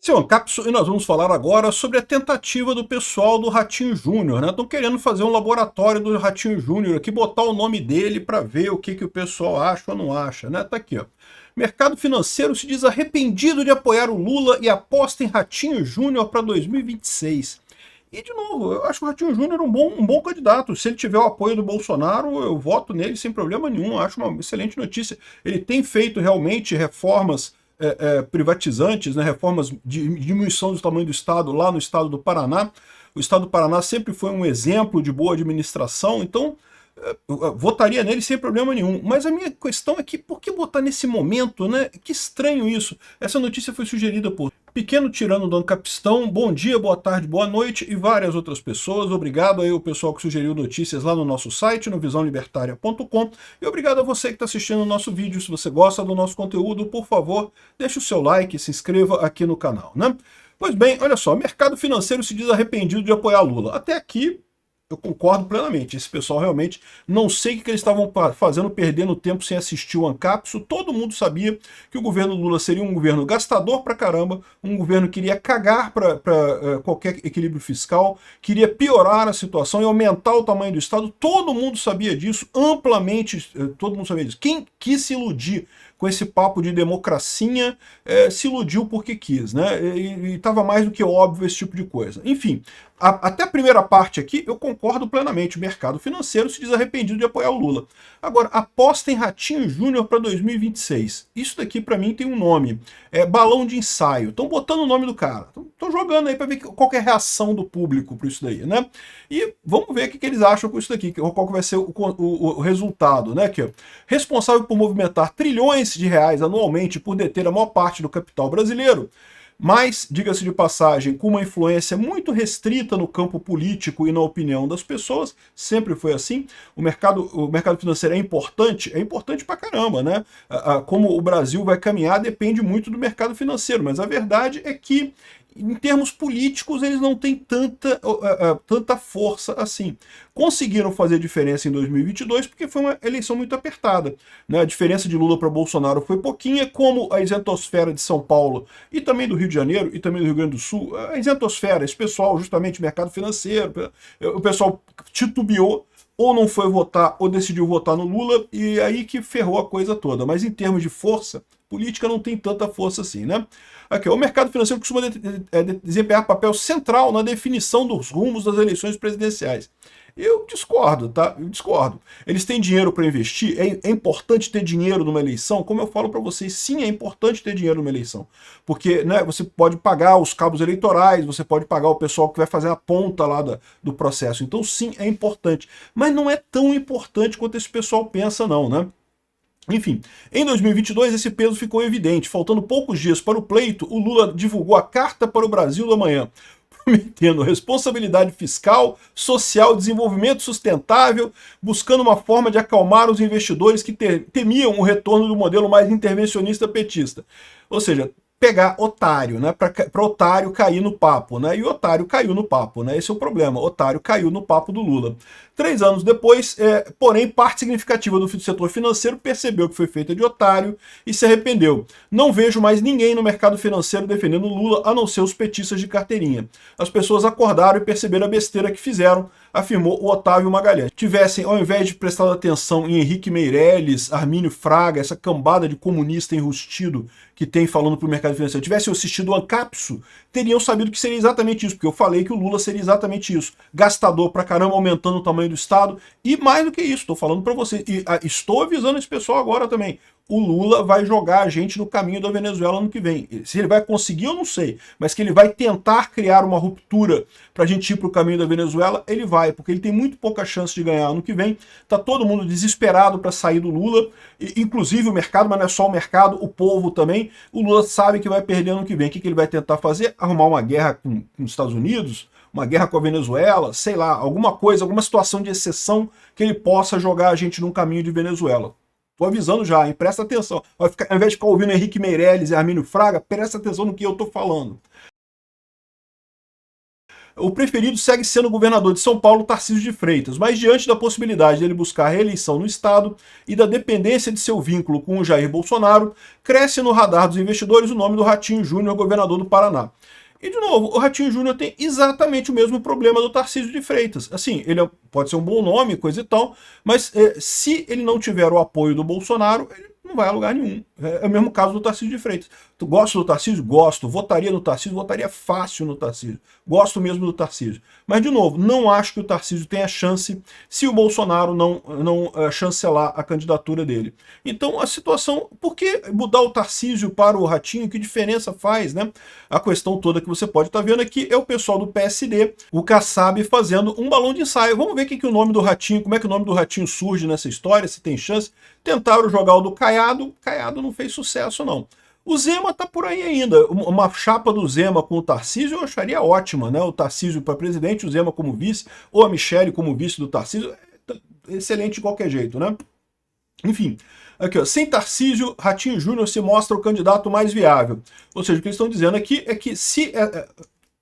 Esse é o Ancapso e nós vamos falar agora sobre a tentativa do pessoal do Ratinho Júnior, né? Estão querendo fazer um laboratório do Ratinho Júnior aqui, botar o nome dele para ver o que o pessoal acha ou não acha, né? Tá aqui, ó. Mercado financeiro se diz arrependido de apoiar o Lula e aposta em Ratinho Júnior para 2026. E, de novo, eu acho que o Ratinho Júnior um bom candidato. Se ele tiver o apoio do Bolsonaro, eu voto nele sem problema nenhum. Eu acho uma excelente notícia. Ele tem feito realmente reformas privatizantes, né, reformas de diminuição do tamanho do Estado lá no estado do Paraná. O estado do Paraná sempre foi um exemplo de boa administração, então eu votaria nele sem problema nenhum. Mas a minha questão é que, por que botar nesse momento, né? Que estranho isso. Essa notícia foi sugerida por Pequeno Tirano do Ancapistão, bom dia, boa tarde, boa noite, e várias outras pessoas. Obrigado aí ao pessoal que sugeriu notícias lá no nosso site, no visãolibertaria.com, e obrigado a você que está assistindo o nosso vídeo. Se você gosta do nosso conteúdo, por favor, deixe o seu like e se inscreva aqui no canal, né? Pois bem, olha só, mercado financeiro se diz arrependido de apoiar Lula. Até aqui, eu concordo plenamente. Esse pessoal realmente, não sei o que eles estavam fazendo, perdendo tempo sem assistir o Ancapso. Todo mundo sabia que o governo Lula seria um governo gastador pra caramba, um governo que iria cagar para qualquer equilíbrio fiscal, queria piorar a situação e aumentar o tamanho do Estado. Todo mundo sabia disso, amplamente, todo mundo sabia disso. Quem quis se iludir com esse papo de democracia, se iludiu porque quis, né? E estava mais do que óbvio esse tipo de coisa. Enfim, até a primeira parte aqui, eu concordo plenamente. O mercado financeiro se diz arrependido de apoiar o Lula. Agora, aposta em Ratinho Júnior para 2026. Isso daqui, para mim, tem um nome. É balão de ensaio. Estão botando o nome do cara. Estão jogando aí para ver qual que é a reação do público para isso daí, né? E vamos ver o que eles acham com isso daqui, qual que vai ser o resultado, né? Aqui, ó. Responsável por movimentar trilhões de reais anualmente por deter a maior parte do capital brasileiro, mas, diga-se de passagem, com uma influência muito restrita no campo político e na opinião das pessoas, sempre foi assim. O mercado financeiro é importante pra caramba, né? Como o Brasil vai caminhar depende muito do mercado financeiro, mas a verdade é que, em termos políticos, eles não têm tanta força assim. Conseguiram fazer diferença em 2022 porque foi uma eleição muito apertada, né? A diferença de Lula para Bolsonaro foi pouquinha, como a isentosfera de São Paulo e também do Rio de Janeiro e também do Rio Grande do Sul. A isentosfera, esse pessoal, justamente mercado financeiro, o pessoal titubeou, ou não foi votar, ou decidiu votar no Lula, e aí que ferrou a coisa toda. Mas em termos de força, política não tem tanta força assim, né? Aqui, o mercado financeiro costuma desempenhar papel central na definição dos rumos das eleições presidenciais. Eu discordo, tá? Eu discordo. Eles têm dinheiro para investir? É importante ter dinheiro numa eleição? Como eu falo para vocês, sim, é importante ter dinheiro numa eleição. Porque, né, você pode pagar os cabos eleitorais, você pode pagar o pessoal que vai fazer a ponta lá do processo. Então, sim, é importante. Mas não é tão importante quanto esse pessoal pensa, não, né? Enfim, em 2022 esse peso ficou evidente. Faltando poucos dias para o pleito, o Lula divulgou a Carta para o Brasil do Amanhã, prometendo responsabilidade fiscal, social, desenvolvimento sustentável, buscando uma forma de acalmar os investidores que temiam o retorno do modelo mais intervencionista petista. Ou seja, pegar otário, né? Para otário cair no papo, né? E o otário caiu no papo, né? Esse é o problema. Otário caiu no papo do Lula. 3 anos depois, porém, parte significativa do setor financeiro percebeu que foi feita de otário e se arrependeu. Não vejo mais ninguém no mercado financeiro defendendo Lula, a não ser os petistas de carteirinha. As pessoas acordaram e perceberam a besteira que fizeram, afirmou o Otávio Magalhães. Tivessem, ao invés de prestar atenção em Henrique Meirelles, Armínio Fraga, essa cambada de comunista enrustido que tem falando para o mercado financeiro, tivessem assistido o Ancapso, teriam sabido que seria exatamente isso, porque eu falei que o Lula seria exatamente isso. Gastador pra caramba, aumentando o tamanho do Estado, e mais do que isso, estou falando para você, e estou avisando esse pessoal agora também. O Lula vai jogar a gente no caminho da Venezuela ano que vem. Se ele vai conseguir, eu não sei, mas que ele vai tentar criar uma ruptura para a gente ir para o caminho da Venezuela, ele vai, porque ele tem muito pouca chance de ganhar ano que vem. Tá todo mundo desesperado para sair do Lula, inclusive o mercado, mas não é só o mercado, o povo também. O Lula sabe que vai perder ano que vem. O que ele vai tentar fazer? Arrumar uma guerra com os Estados Unidos, uma guerra com a Venezuela, sei lá, alguma coisa, alguma situação de exceção que ele possa jogar a gente num caminho de Venezuela. Tô avisando já, hein? Presta atenção. Ao invés de ficar ouvindo Henrique Meirelles e Armínio Fraga, presta atenção no que eu tô falando. o preferido segue sendo o governador de São Paulo, Tarcísio de Freitas, mas diante da possibilidade dele buscar a reeleição no estado e da dependência de seu vínculo com o Jair Bolsonaro, cresce no radar dos investidores o nome do Ratinho Júnior, governador do Paraná. E, de novo, o Ratinho Júnior tem exatamente o mesmo problema do Tarcísio de Freitas. Assim, ele pode ser um bom nome, coisa e tal, mas se ele não tiver o apoio do Bolsonaro, ele não vai a lugar nenhum. É o mesmo caso do Tarcísio de Freitas. Tu gosta do Tarcísio? Gosto. Votaria no Tarcísio? Votaria fácil no Tarcísio. Gosto mesmo do Tarcísio. Mas, de novo, não acho que o Tarcísio tenha chance se o Bolsonaro não chancelar a candidatura dele. Então, a situação... Por que mudar o Tarcísio para o Ratinho? Que diferença faz, né? A questão toda que você pode estar vendo aqui é o pessoal do PSD, o Kassab, fazendo um balão de ensaio. Vamos ver o nome do Ratinho, como é que o nome do Ratinho surge nessa história, se tem chance. Tentaram jogar o do Caiado não fez sucesso, não. O Zema tá por aí ainda. Uma chapa do Zema com o Tarcísio eu acharia ótima, né? O Tarcísio para presidente, o Zema como vice, ou a Michele como vice do Tarcísio. Excelente de qualquer jeito, né? Enfim, aqui, ó, sem Tarcísio, Ratinho Júnior se mostra o candidato mais viável. Ou seja, o que eles estão dizendo aqui é que se...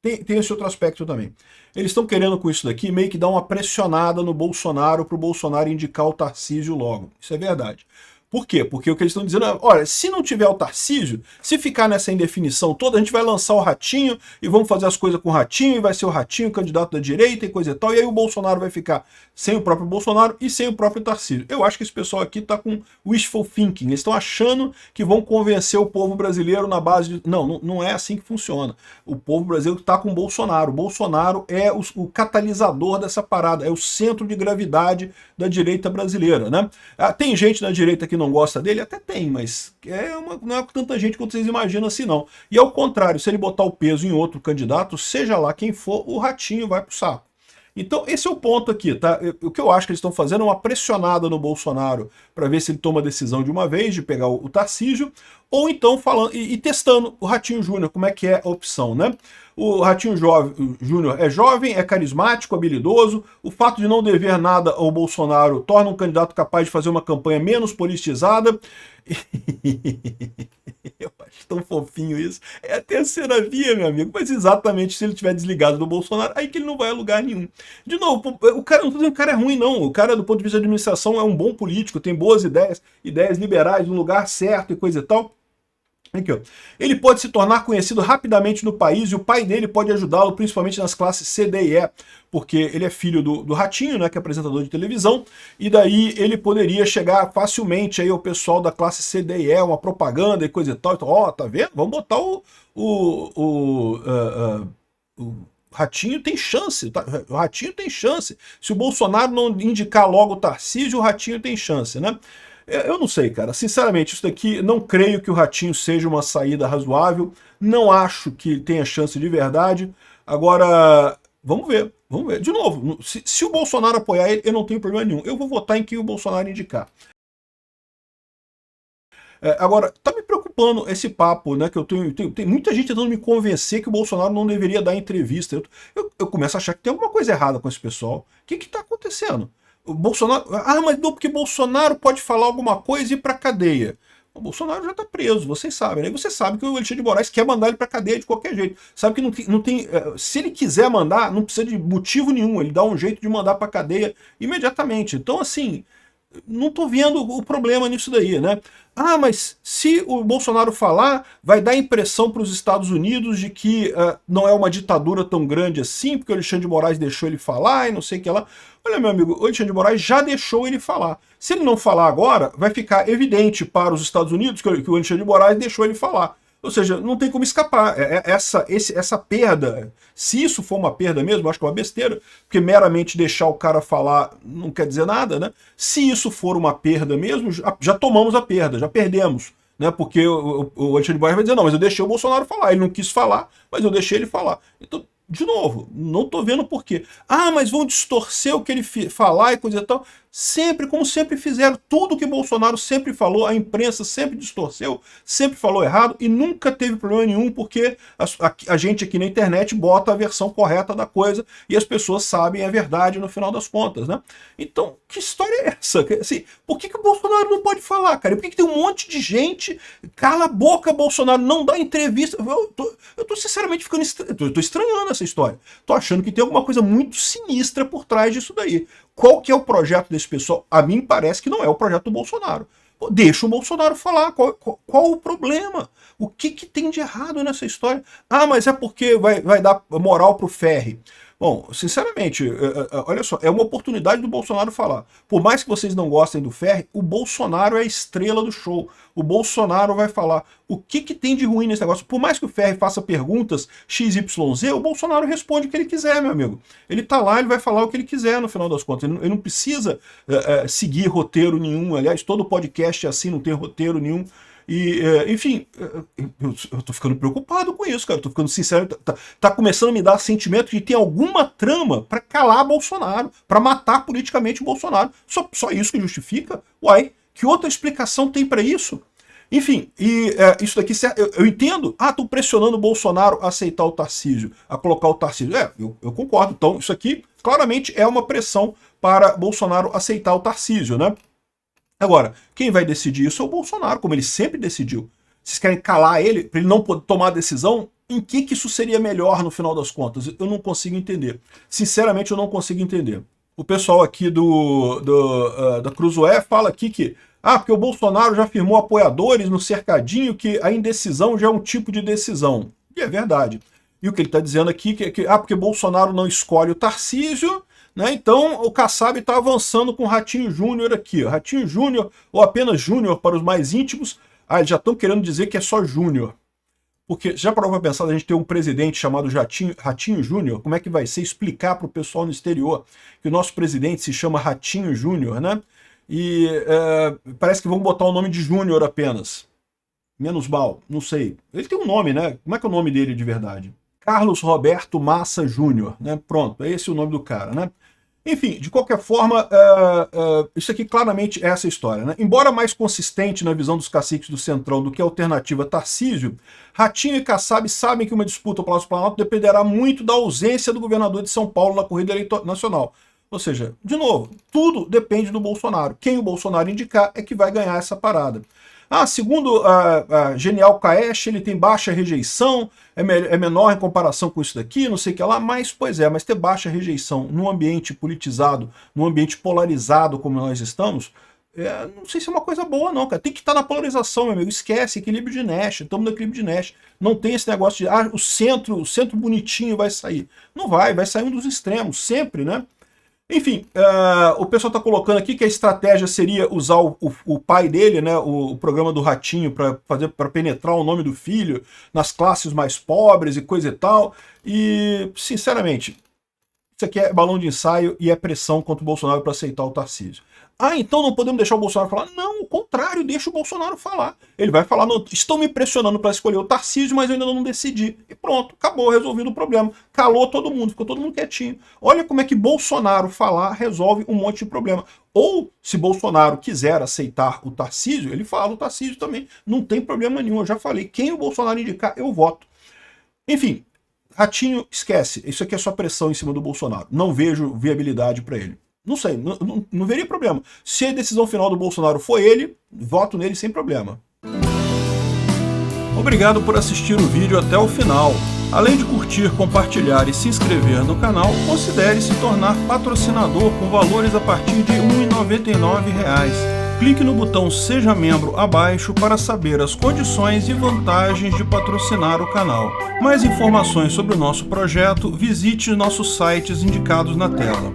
Tem esse outro aspecto também. Eles estão querendo com isso daqui meio que dar uma pressionada no Bolsonaro para o Bolsonaro indicar o Tarcísio logo. Isso é verdade. Por quê? Porque o que eles estão dizendo é, olha, se não tiver o Tarcísio, se ficar nessa indefinição toda, a gente vai lançar o Ratinho e vamos fazer as coisas com o Ratinho, e vai ser o Ratinho candidato da direita e coisa e tal, e aí o Bolsonaro vai ficar sem o próprio Bolsonaro e sem o próprio Tarcísio. Eu acho que esse pessoal aqui está com wishful thinking, eles estão achando que vão convencer o povo brasileiro na base de... Não, não é assim que funciona. O povo brasileiro está com o Bolsonaro. O Bolsonaro é o catalisador dessa parada, é o centro de gravidade da direita brasileira, né? Tem gente na direita que não gosta dele? Até tem, mas não é tanta gente quanto vocês imaginam assim, não. E ao contrário, se ele botar o peso em outro candidato, seja lá quem for, o Ratinho vai pro saco. Então esse é o ponto aqui, tá? O que eu acho que eles estão fazendo é uma pressionada no Bolsonaro para ver se ele toma a decisão de uma vez de pegar o Tarcísio, ou então falando e testando o Ratinho Júnior, como é que é a opção, né? O Ratinho Júnior é jovem, é carismático, habilidoso. O fato de não dever nada ao Bolsonaro torna um candidato capaz de fazer uma campanha menos politizada. Eu acho tão fofinho isso. É a terceira via, meu amigo. Mas exatamente se ele estiver desligado do Bolsonaro, aí que ele não vai a lugar nenhum. De novo, o cara, não tô dizendo que o cara é ruim, não. O cara, do ponto de vista de administração, é um bom político, tem boas ideias, ideias liberais, no lugar certo e coisa e tal. Aqui, ó. Ele pode se tornar conhecido rapidamente no país e o pai dele pode ajudá-lo, principalmente nas classes C, D e E, porque ele é filho do Ratinho, né, que é apresentador de televisão, e daí ele poderia chegar facilmente aí ao pessoal da classe C, D e E, uma propaganda e coisa e tal. Então, ó, tá vendo? Vamos botar o Ratinho tem chance, tá? O Ratinho tem chance. Se o Bolsonaro não indicar logo o Tarcísio, o Ratinho tem chance, né? Eu não sei, cara. Sinceramente, isso daqui, não creio que o Ratinho seja uma saída razoável. Não acho que tenha chance de verdade. Agora, vamos ver. Vamos ver. De novo, se o Bolsonaro apoiar ele, eu não tenho problema nenhum. Eu vou votar em quem o Bolsonaro indicar. Agora, tá me preocupando esse papo, né? Que tem muita gente tentando me convencer que o Bolsonaro não deveria dar entrevista. Eu começo a achar que tem alguma coisa errada com esse pessoal. O que tá acontecendo? O Bolsonaro... mas não, porque Bolsonaro pode falar alguma coisa e ir pra cadeia. O Bolsonaro já tá preso, vocês sabem, né? Você sabe que o Alexandre de Moraes quer mandar ele pra cadeia de qualquer jeito. Sabe que não tem... Se ele quiser mandar, não precisa de motivo nenhum. Ele dá um jeito de mandar pra cadeia imediatamente. Então, assim... Não tô vendo o problema nisso daí, né? Mas se o Bolsonaro falar, vai dar a impressão para os Estados Unidos de que não é uma ditadura tão grande assim, porque o Alexandre de Moraes deixou ele falar e não sei o que lá. Olha, meu amigo, o Alexandre de Moraes já deixou ele falar. Se ele não falar agora, vai ficar evidente para os Estados Unidos que o Alexandre de Moraes deixou ele falar. Ou seja, não tem como escapar. Essa perda, se isso for uma perda mesmo, eu acho que é uma besteira, porque meramente deixar o cara falar não quer dizer nada, né? Se isso for uma perda mesmo, já tomamos a perda, já perdemos. Né? Porque o Alexandre de Moraes vai dizer, não, mas eu deixei o Bolsonaro falar, ele não quis falar, mas eu deixei ele falar. Então, de novo, não tô vendo por quê. Mas vão distorcer o que ele falar e coisa e tal. Sempre, como sempre fizeram. Tudo que Bolsonaro sempre falou, a imprensa sempre distorceu, sempre falou errado e nunca teve problema nenhum, porque a gente aqui na internet bota a versão correta da coisa e as pessoas sabem a verdade no final das contas, né? Então, que história é essa? Assim, por que o Bolsonaro não pode falar, cara? Por que tem um monte de gente, cala a boca, Bolsonaro, não dá entrevista? Eu tô sinceramente ficando eu tô estranhando essa história. Tô achando que tem alguma coisa muito sinistra por trás disso daí. Qual que é o projeto desse pessoal? A mim parece que não é o projeto do Bolsonaro. Pô, deixa o Bolsonaro falar. Qual o problema? O que tem de errado nessa história? Ah, mas é porque vai dar moral pro Ferri. Bom, sinceramente, olha só, é uma oportunidade do Bolsonaro falar. Por mais que vocês não gostem do Ferri, o Bolsonaro é a estrela do show. O Bolsonaro vai falar o que tem de ruim nesse negócio. Por mais que o Ferri faça perguntas XYZ, o Bolsonaro responde o que ele quiser, meu amigo. Ele tá lá, ele vai falar o que ele quiser no final das contas. Ele não precisa seguir roteiro nenhum. Aliás, todo podcast é assim, não tem roteiro nenhum. E, enfim, eu tô ficando preocupado com isso, cara. Eu tô ficando sincero. Tá começando a me dar sentimento de ter alguma trama para calar Bolsonaro, para matar politicamente Bolsonaro. Só isso que justifica? Uai, que outra explicação tem para isso? Enfim, isso daqui, eu entendo. Ah, tô pressionando o Bolsonaro a aceitar o Tarcísio, a colocar o Tarcísio. Eu concordo. Então, isso aqui claramente é uma pressão para Bolsonaro aceitar o Tarcísio, né? Agora, quem vai decidir isso é o Bolsonaro, como ele sempre decidiu. Vocês querem calar ele, para ele não poder tomar a decisão? Em que isso seria melhor no final das contas? Eu não consigo entender. Sinceramente, eu não consigo entender. O pessoal aqui da Cruzoé fala aqui que porque o Bolsonaro já firmou apoiadores no cercadinho, que a indecisão já é um tipo de decisão. E é verdade. E o que ele está dizendo aqui, porque Bolsonaro não escolhe o Tarcísio, né? Então o Kassab está avançando com o Ratinho Júnior aqui. Ó. Ratinho Júnior, ou apenas Júnior para os mais íntimos. Eles já estão querendo dizer que é só Júnior. Porque já parou para pensar a gente ter um presidente chamado Ratinho Júnior? Como é que vai ser explicar para o pessoal no exterior que o nosso presidente se chama Ratinho Júnior, né? E parece que vão botar o nome de Júnior apenas. Menos mal, não sei. Ele tem um nome, né? Como é que é o nome dele de verdade? Carlos Roberto Massa Júnior, né? Pronto, é esse o nome do cara, né? Enfim, de qualquer forma, isso aqui claramente é essa história, né? Embora mais consistente na visão dos caciques do Centrão do que a alternativa Tarcísio, Ratinho e Kassab sabem que uma disputa ao Palácio Planalto dependerá muito da ausência do governador de São Paulo na corrida nacional. Ou seja, de novo, tudo depende do Bolsonaro. Quem o Bolsonaro indicar é que vai ganhar essa parada. Segundo a Genial Cash, ele tem baixa rejeição, é menor em comparação com isso daqui, não sei o que lá, mas, pois é, mas ter baixa rejeição num ambiente politizado, num ambiente polarizado como nós estamos, não sei se é uma coisa boa não, cara. Tem que estar na polarização, meu amigo. Esquece, equilíbrio de Nash, estamos no equilíbrio de Nash. Não tem esse negócio de, o centro bonitinho vai sair. Não vai sair um dos extremos, sempre, né? Enfim, o pessoal está colocando aqui que a estratégia seria usar o pai dele, né, o programa do Ratinho, para penetrar o nome do filho nas classes mais pobres e coisa e tal. E, sinceramente, isso aqui é balão de ensaio e é pressão contra o Bolsonaro para aceitar o Tarcísio. Então não podemos deixar o Bolsonaro falar? Não, o contrário, deixa o Bolsonaro falar. Ele vai falar, não, estão me pressionando para escolher o Tarcísio, mas eu ainda não decidi. E pronto, acabou, resolvido o problema. Calou todo mundo, ficou todo mundo quietinho. Olha como é que Bolsonaro falar resolve um monte de problema. Ou, se Bolsonaro quiser aceitar o Tarcísio, ele fala o Tarcísio também. Não tem problema nenhum, eu já falei. Quem o Bolsonaro indicar, eu voto. Enfim, Ratinho, esquece. Isso aqui é só pressão em cima do Bolsonaro. Não vejo viabilidade para ele. Não sei, não veria problema. Se a decisão final do Bolsonaro for ele, voto nele sem problema. Obrigado por assistir o vídeo até o final. Além de curtir, compartilhar e se inscrever no canal, considere se tornar patrocinador com valores a partir de R$ 1,99. Clique no botão Seja Membro abaixo para saber as condições e vantagens de patrocinar o canal. Mais informações sobre o nosso projeto, visite nossos sites indicados na tela.